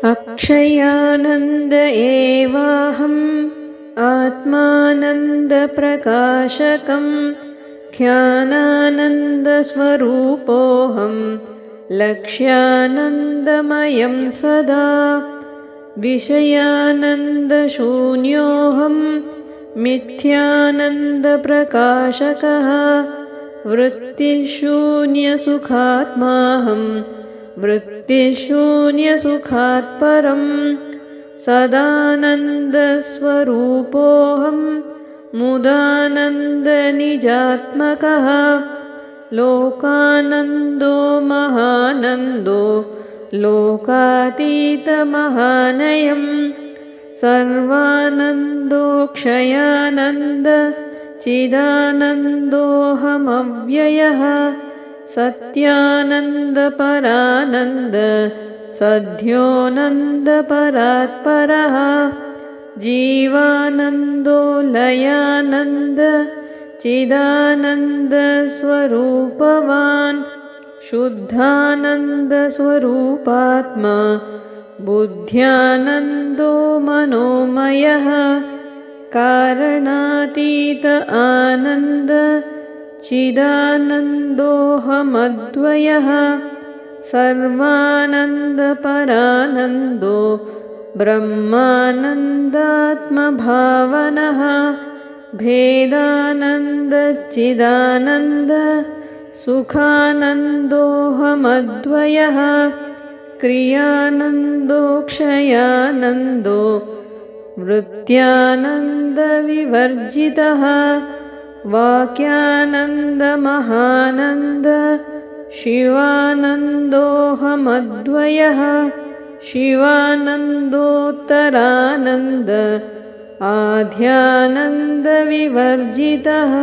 अक्षयानन्द एवाहम् आत्मानन्दप्रकाशकम् ज्ञानानन्दस्वरूपोऽहम् लक्ष्यानन्दमयं सदा विषयानन्दशून्योऽहम् मिथ्यानन्दप्रकाशकः वृत्तिशून्यसुखात्माहम् वृत्तिशून्यसुखात् परम् सदानन्दस्वरूपोऽहम् मुदानन्दनिजात्मकः लोकानन्दो महानन्दो लोकातीतमहानयम् सर्वानन्दोऽक्षयानन्द चिदानन्दोऽहमव्ययः सत्यानन्दपरानन्द सद्योऽनन्दपरात्परः जीवानन्दो लयानन्द चिदानन्दस्वरूपवान् शुद्धानन्दस्वरूपात्मा बुद्ध्यानन्दो मनोमयः कारणातीत आनन्द चिदानन्दोऽहमद्वयः सर्वानन्दपरानन्दो ब्रह्मानन्दात्मभावनः भेदानन्दचिदानन्द सुखानन्दोऽहमद्वयः क्रियानन्दोऽक्षयानन्दो वृत्त्यानन्दविवर्जितः वाक्यानन्दमहानन्द शिवानन्दोऽहमद्वयः शिवानन्दोत्तरानन्द आध्यानन्दविवर्जितः।